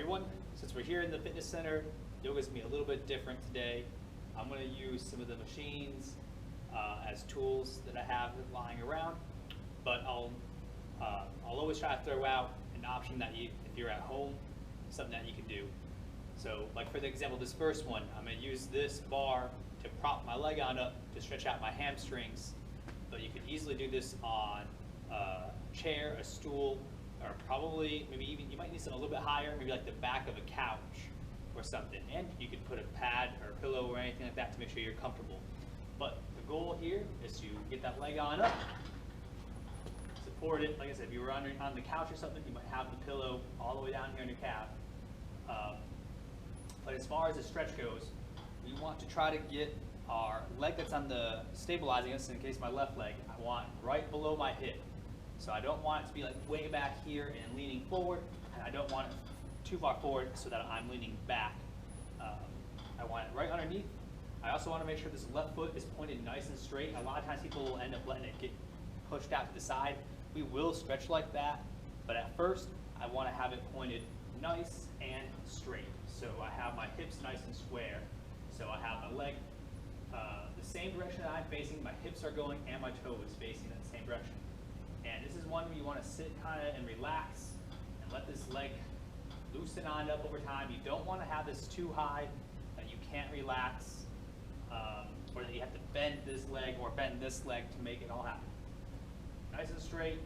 everyone. Since we're here in the fitness center, yoga's gonna be a little bit different today. I'm gonna use some of the machines as tools that I have lying around, but I'll always try to throw out an option that if you're at home, something that you can do. So like for the example, this first one, I'm gonna use this bar to prop my leg on up to stretch out my hamstrings, but you could easily do this on a chair, a stool, or probably maybe even you might need something a little bit higher, maybe like the back of a couch or something. And you could put a pad or a pillow or anything like that to make sure you're comfortable. But the goal here is to get that leg on up, support it. Like I said, if you were on the couch or something, you might have the pillow all the way down here on your calf. But as far as the stretch goes, we want to try to get our leg that's on the stabilizing us, in case my left leg, I want right below my hip. So I don't want it to be like way back here and leaning forward, and I don't want it too far forward so that I'm leaning back. I want it right underneath. I also want to make sure this left foot is pointed nice and straight. A lot of times people will end up letting it get pushed out to the side. We will stretch like that, but at first I want to have it pointed nice and straight. So I have my hips nice and square. So I have my leg the same direction that I'm facing, my hips are going, and my toe is facing that same direction. And this is one where you want to sit kind of and relax and let this leg loosen on up over time. You don't want to have this too high that you can't relax, or that you have to bend this leg or bend this leg to make it all happen. Nice and straight,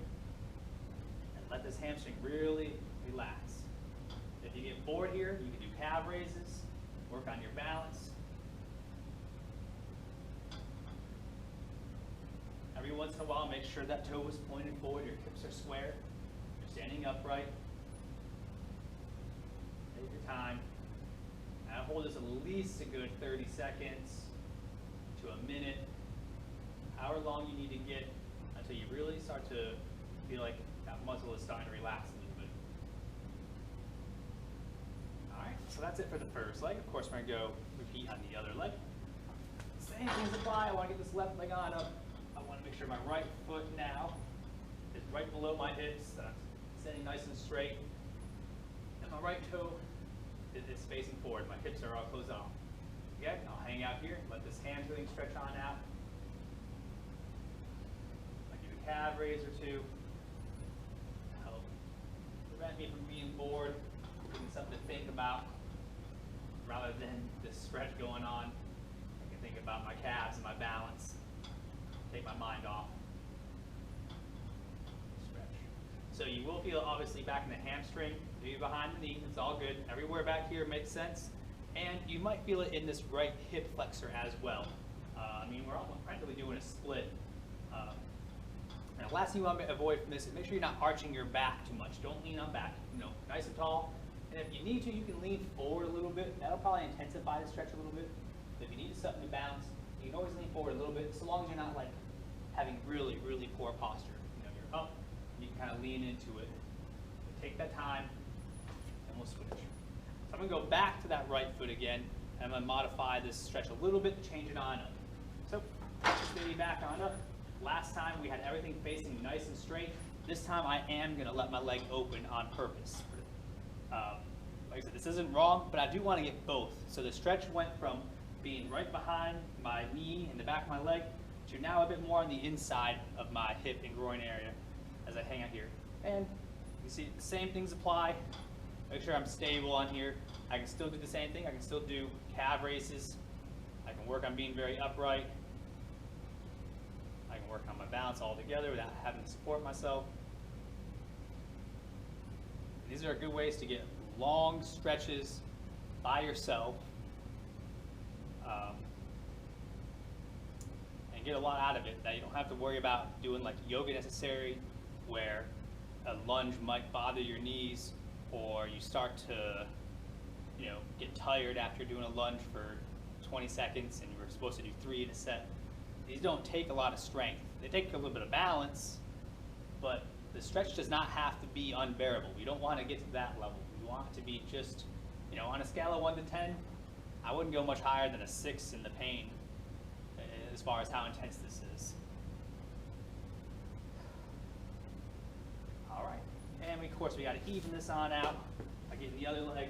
and let this hamstring really relax. If you get bored here, you can do calf raises, work on your balance. Every once in a while, make sure that toe is pointed forward, your hips are square, you're standing upright. Take your time. And hold this at least a good 30 seconds to a minute, however long you need to get until you really start to feel like that muscle is starting to relax a little bit. All right, so that's it for the first leg. Of course, we're going to go repeat on the other leg. Same things apply. I want to get this left leg on up. I want to make sure my right foot now is right below my hips, that I'm standing nice and straight, and my right toe is facing forward. My hips are all closed off. Okay, I'll hang out here, let this hamstring stretch on out. I'll give a calf raise or two. Help prevent me from being bored, giving something to think about, rather than this stretch going on. I can think about my calves and my balance. Take my mind off. Stretch. So you will feel obviously back in the hamstring, maybe behind the knee. It's all good. Everywhere back here makes sense. And you might feel it in this right hip flexor as well. I mean, we're almost practically doing a split. And the last thing you want to avoid from this is make sure you're not arching your back too much. Don't lean on back. Nice and tall. And if you need to, you can lean forward a little bit. That'll probably intensify the stretch a little bit. If you need something to balance, you can always lean forward a little bit, so long as you're not like having really, really poor posture. You're up, you can kind of lean into it. Take that time, and we'll switch. So I'm going to go back to that right foot again, and I'm going to modify this stretch a little bit to change it on up. So, let's just maybe back on up. Last time we had everything facing nice and straight. This time I am going to let my leg open on purpose. Like I said, this isn't wrong, but I do want to get both. So the stretch went from being right behind my knee and the back of my leg to now a bit more on the inside of my hip and groin area as I hang out here. And you see the same things apply. Make sure I'm stable on here. I can still do the same thing. I can still do calf raises. I can work on being very upright. I can work on my balance all together without having to support myself. These are good ways to get long stretches by yourself. And get a lot out of it that you don't have to worry about doing like yoga necessary, where a lunge might bother your knees, or you start to get tired after doing a lunge for 20 seconds and you were supposed to do 3 in a set. These don't take a lot of strength. They take a little bit of balance, but the stretch does not have to be unbearable. We don't want to get to that level. We want it to be just, on a scale of 1 to 10, I wouldn't go much higher than a 6 in the pain as far as how intense this is. All right, and of course we got to even this on out by getting the other leg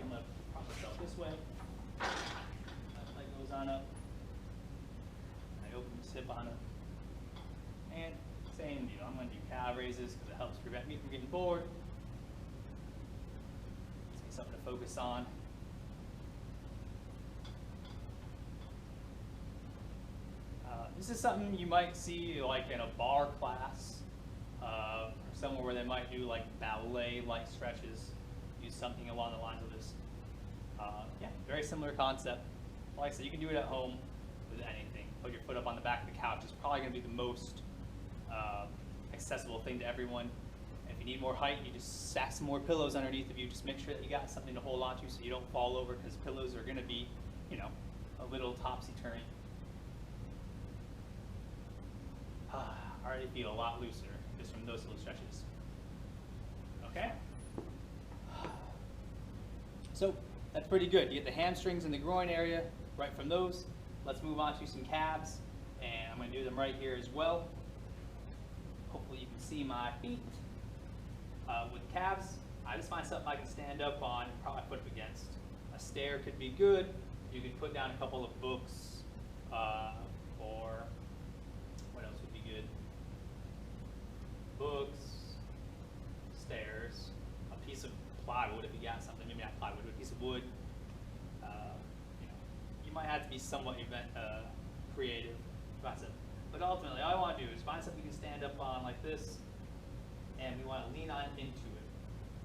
on up. I open this hip on up. And same deal. I'm going to do calf raises because it helps prevent me from getting bored. It's something to focus on. This is something you might see like in a bar class, or somewhere where they might do like ballet-like stretches. Use something along the lines of this. Yeah, very similar concept. Like I said, you can do it at home with anything. Put your foot up on the back of the couch. It's probably going to be the most accessible thing to everyone. If you need more height, you just stack some more pillows underneath of you. Just make sure that you got something to hold on to so you don't fall over, because pillows are going to be, you know, a little topsy-turvy. I already feel a lot looser just from those little stretches. Okay? So that's pretty good. You get the hamstrings and the groin area right from those. Let's move on to some calves, and I'm going to do them right here as well. Hopefully you can see my feet. With calves, I just find something I can stand up on and probably put up against. A stair could be good. You could put down a couple of books, or what else would be good? Books, stairs, a piece of plywood if you got something, maybe not plywood, but a piece of wood. You know, you might have to be somewhat creative. But ultimately, all I want to do is find something you can stand up on like this, and we want to lean on into it.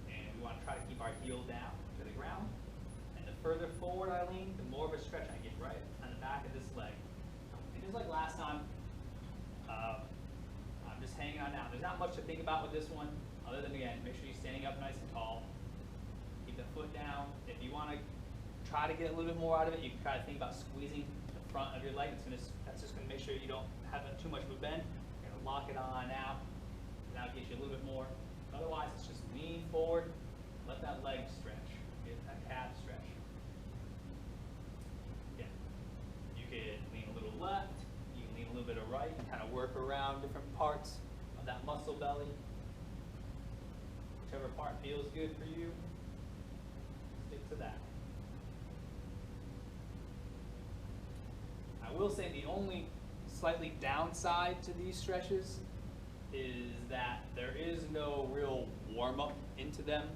And we want to try to keep our heel down to the ground. And the further forward I lean, the more of a stretch I get right on the back of this leg. And just like last time, I'm just hanging on now. There's not much to think about with this one, other than, again, make sure you're standing up nice and tall. Keep the foot down. If you want to try to get a little bit more out of it, you can try to think about squeezing the front of your leg. That's just going to make sure you don't have too much of a bend. You're going to lock it on now. Now it gives you a little bit more. Otherwise, it's just lean forward, let that leg stretch, get that calf stretch. Yeah. You can lean a little left, you can lean a little bit of right, and kind of work around different parts of that muscle belly. Whichever part feels good for you, stick to that. I will say the only slightly downside to these stretches is that there is no real warm-up into them,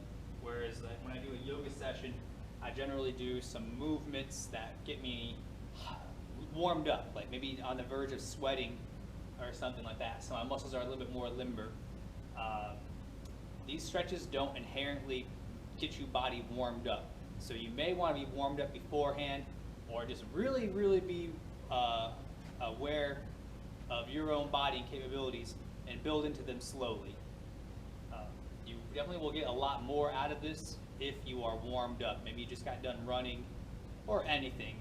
whereas like when I do a yoga session, I generally do some movements that get me warmed up, like maybe on the verge of sweating or something like that, so my muscles are a little bit more limber. These stretches don't inherently get you body warmed up, so you may want to be warmed up beforehand, or just really, really be aware of your own body and capabilities and build into them slowly. You definitely will get a lot more out of this if you are warmed up. Maybe you just got done running or anything.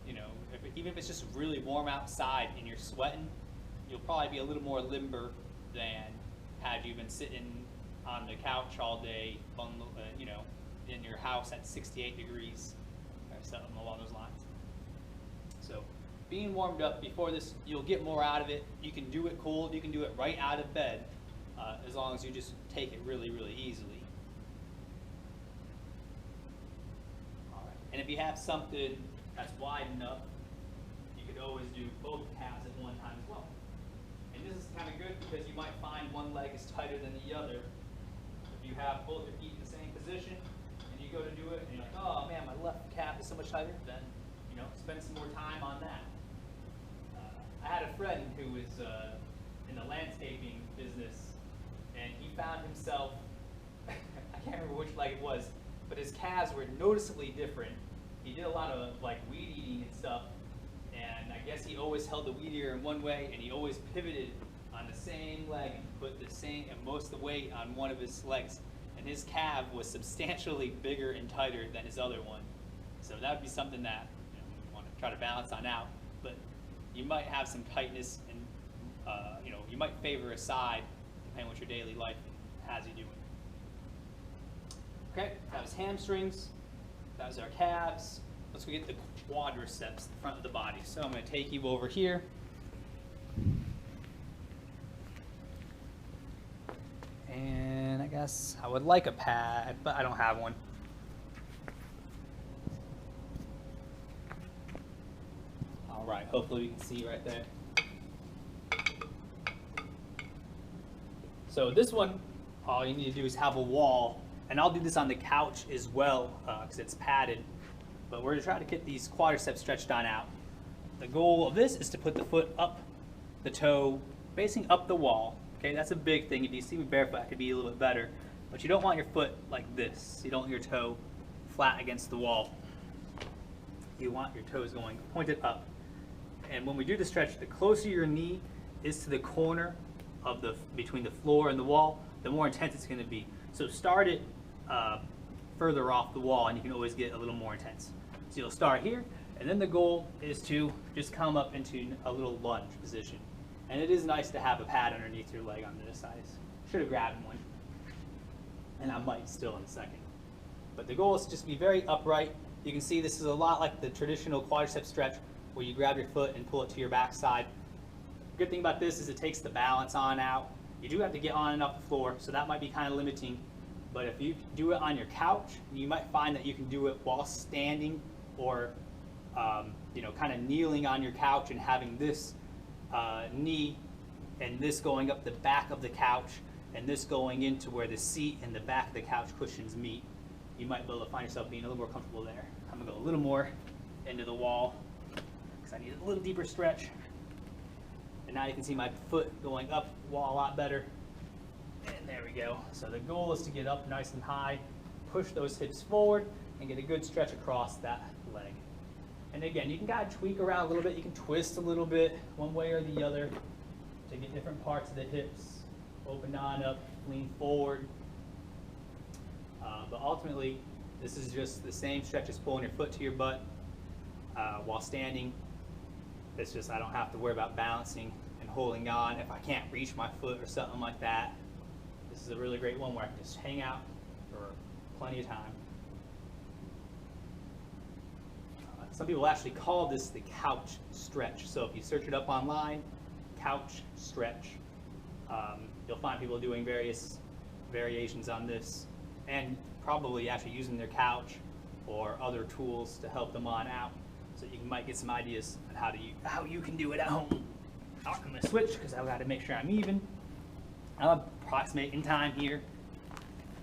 You know, even if it's just really warm outside and you're sweating, you'll probably be a little more limber than had you been sitting on the couch all day, you know, in your house at 68 degrees or something along those lines. So being warmed up before this, you'll get more out of it. You can do it cold, you can do it right out of bed, as long as you just take it really, really easily. All right. And if you have something that's wide enough, you could always do both calves at one time as well. And this is kind of good because you might find one leg is tighter than the other. If you have both your feet in the same position, and you go to do it, and you're like, oh man, my left calf is so much tighter, then, you know, spend some more time on that. I had a friend who was in the landscaping business, and he found himself, I can't remember which leg it was, but his calves were noticeably different. He did a lot of like weed eating and stuff, and I guess he always held the weed eater in one way, and he always pivoted on the same leg and put the same and most of the weight on one of his legs. And his calf was substantially bigger and tighter than his other one. So that would be something that, you know, you want to try to balance on out. But you might have some tightness, and you know, you might favor a side depending on what your daily life has you doing. Okay, that was hamstrings. That was our calves. Let's go get the quadriceps, the front of the body. So I'm going to take you over here. And I guess I would like a pad, but I don't have one. All right, hopefully we can see right there. So this one, all you need to do is have a wall, and I'll do this on the couch as well because it's padded, but we're gonna try to get these quadriceps stretched on out. The goal of this is to put the foot up, the toe facing up the wall. Okay, that's a big thing. If you see me barefoot, it could be a little bit better, but you don't want your foot like this. You don't want your toe flat against the wall. You want your toes going pointed up. And when we do the stretch, the closer your knee is to the corner of between the floor and the wall, the more intense it's going to be. So start it further off the wall, and you can always get a little more intense. So you'll start here, and then the goal is to just come up into a little lunge position. And it is nice to have a pad underneath your leg on this side. Should have grabbed one, and I might still in a second. But the goal is to just be very upright. You can see this is a lot like the traditional quadricep stretch where you grab your foot and pull it to your backside. The good thing about this is it takes the balance on out. You do have to get on and off the floor, so that might be kind of limiting. But if you do it on your couch, you might find that you can do it while standing or kind of kneeling on your couch and having this knee and this going up the back of the couch and this going into where the seat and the back of the couch cushions meet. You might be able to find yourself being a little more comfortable there. I'm gonna go a little more into the wall because I need a little deeper stretch. And now you can see my foot going up the wall a lot better. And there we go. So the goal is to get up nice and high, push those hips forward, and get a good stretch across that leg. And again, you can kind of tweak around a little bit. You can twist a little bit one way or the other to get different parts of the hips. Open on up, lean forward. But ultimately, this is just the same stretch as pulling your foot to your butt while standing. It's just I don't have to worry about balancing and holding on if I can't reach my foot or something like that. This is a really great one where I can just hang out for plenty of time. Some people actually call this the couch stretch. So if you search it up online, couch stretch, you'll find people doing various variations on this and probably actually using their couch or other tools to help them on out. So you might get some ideas on how you can do it at home. I'm going to switch because I've got to make sure I'm even. I'm approximating time here.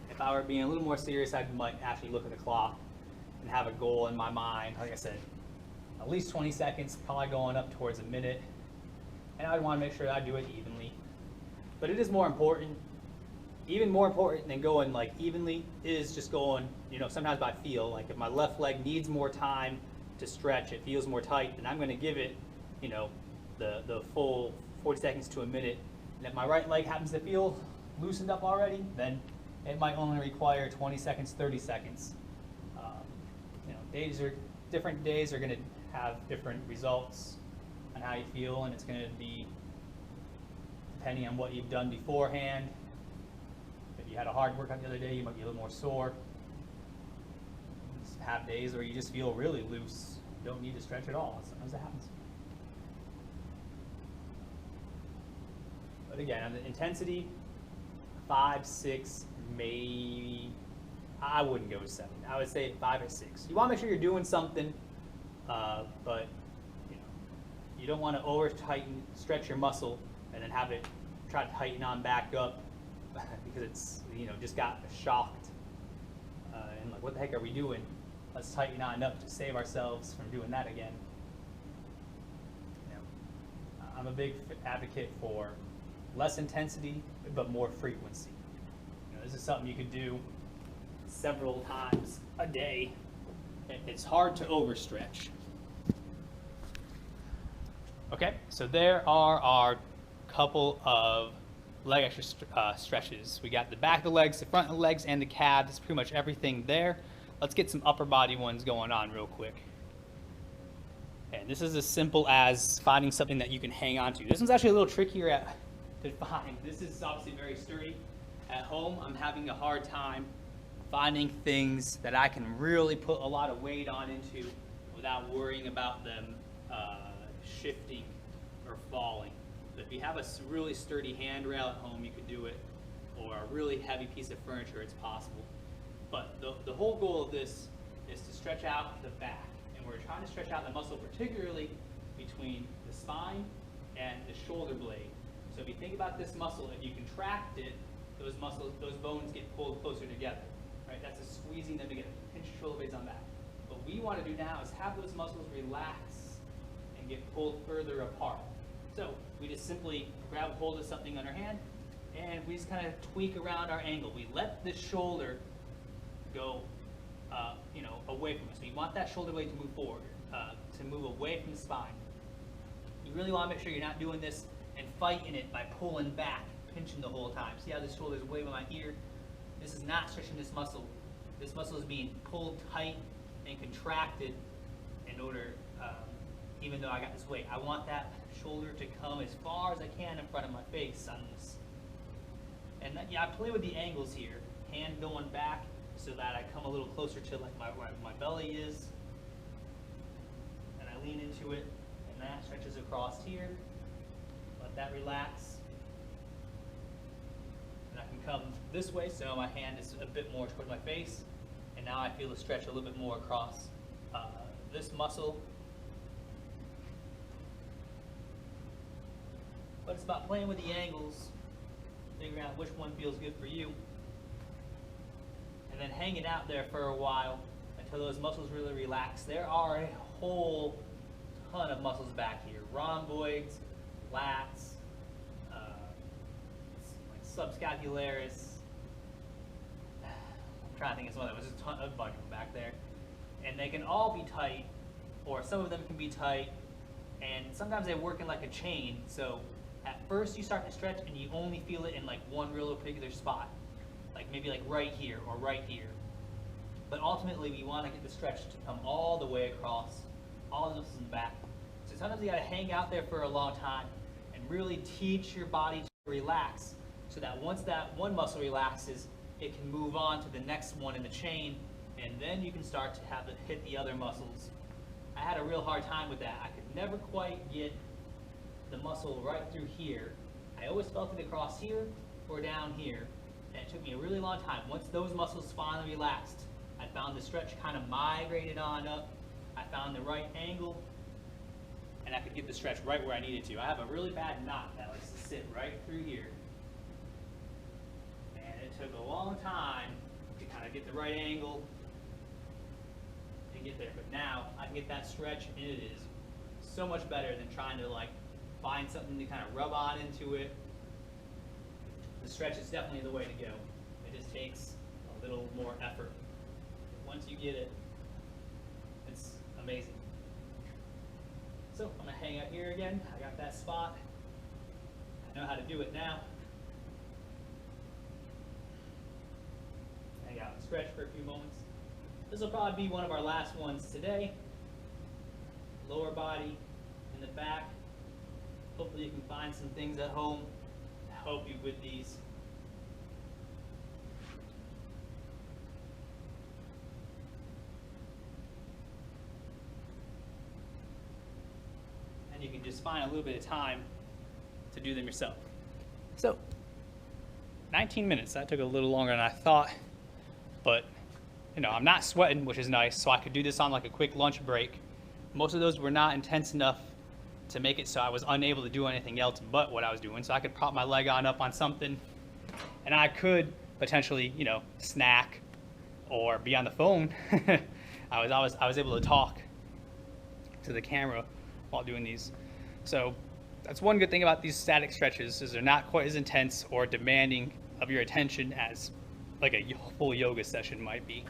If I were being a little more serious, I might actually look at the clock and have a goal in my mind. Like I said, at least 20 seconds, probably going up towards a minute. And I'd want to make sure that I do it evenly. But it is more important, even more important than going like evenly is just going, sometimes by feel. Like if my left leg needs more time to stretch, it feels more tight, then I'm going to give it, the full 40 seconds to a minute. And if my right leg happens to feel loosened up already, then it might only require 20 seconds, 30 seconds. Different days are going to have different results on how you feel, and it's going to be depending on what you've done beforehand. If you had a hard workout the other day, you might be a little more sore. Just have days where you just feel really loose. You don't need to stretch at all. Sometimes that happens. But again, on the intensity, 5, 6, maybe, I wouldn't go to 7. I would say 5 or 6. You want to make sure you're doing something, but you don't want to over tighten, stretch your muscle, and then have it try to tighten on back up because it's just got shocked and like, what the heck are we doing? Let's tighten on up to save ourselves from doing that again. I'm a big advocate for less intensity but more frequency. This is something you could do several times a day. It's hard to overstretch. Okay, so there are our couple of leg exercise stretches. We got the back of the legs, the front of the legs, and the calves. That's pretty much everything there. Let's get some upper body ones going on real quick. And this is as simple as finding something that you can hang on to. This one's actually a little trickier to find. This is obviously very sturdy. At home, I'm having a hard time finding things that I can really put a lot of weight on into without worrying about them shifting or falling. But if you have a really sturdy handrail at home, you can do it, or a really heavy piece of furniture, it's possible. But the whole goal of this is to stretch out the back, and we're trying to stretch out the muscle, particularly between the spine and the shoulder blade. So if you think about this muscle, if you contract it, those bones get pulled closer together, right? That's a squeezing them together. Pinch your shoulder blades on back. What we want to do now is have those muscles relax and get pulled further apart. So we just simply grab hold of something on our hand, and we just kind of tweak around our angle. We let the shoulder go, away from us. We want that shoulder blade to move forward, to move away from the spine. You really want to make sure you're not doing this and fighting it by pulling back, pinching the whole time. See how this shoulder is way by my ear? This is not stretching this muscle. This muscle is being pulled tight and contracted in order, even though I got this weight. I want that shoulder to come as far as I can in front of my face on this. And yeah, I play with the angles here, hand going back so that I come a little closer to like where my belly is, and I lean into it, and that stretches across here. Let that relax. And I can come this way, so my hand is a bit more towards my face, and now I feel the stretch a little bit more across this muscle. But it's about playing with the angles, figuring out which one feels good for you, and then hanging out there for a while until those muscles really relax. There are a whole ton of muscles back here. Rhomboids, lats, like subscapularis. I'm trying to think of some of them. There's a bunch of them back there. And they can all be tight, or some of them can be tight, and sometimes they work in like a chain. So at first you start to stretch and you only feel it in like one real particular spot, like maybe like right here or right here. But ultimately we want to get the stretch to come all the way across, all the muscles in the back. So sometimes you got to hang out there for a long time and really teach your body to relax, so that once that one muscle relaxes, it can move on to the next one in the chain, and then you can start to have it hit the other muscles. I had a real hard time with that. I could never quite get the muscle right through here. I always felt it across here or down here, and it took me a really long time. Once those muscles finally relaxed, I found the stretch kind of migrated on up. I found the right angle, and I could get the stretch right where I needed to. I have a really bad knot that likes to sit right through here, and it took a long time to kind of get the right angle and get there. But now I can get that stretch, and it is so much better than trying to like find something to kind of rub on into it. The stretch is definitely the way to go. It just takes a little more effort. Once you get it, it's amazing. So I'm gonna hang out here again. I got that spot. I know how to do it now. Hang out and stretch for a few moments. This will probably be one of our last ones today. Lower body in the back. Hopefully you can find some things at home to help you with these. And you can just find a little bit of time to do them yourself. So, 19 minutes, that took a little longer than I thought, but I'm not sweating, which is nice, so I could do this on like a quick lunch break. Most of those were not intense enough to make it so I was unable to do anything else but what I was doing. So I could prop my leg up on something, and I could potentially, snack or be on the phone. I was able to talk to the camera while doing these. So that's one good thing about these static stretches, is they're not quite as intense or demanding of your attention as like a full yoga session might be.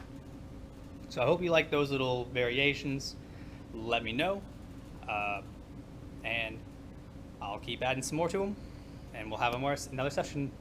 So I hope you like those little variations. Let me know. And I'll keep adding some more to them, and we'll have another session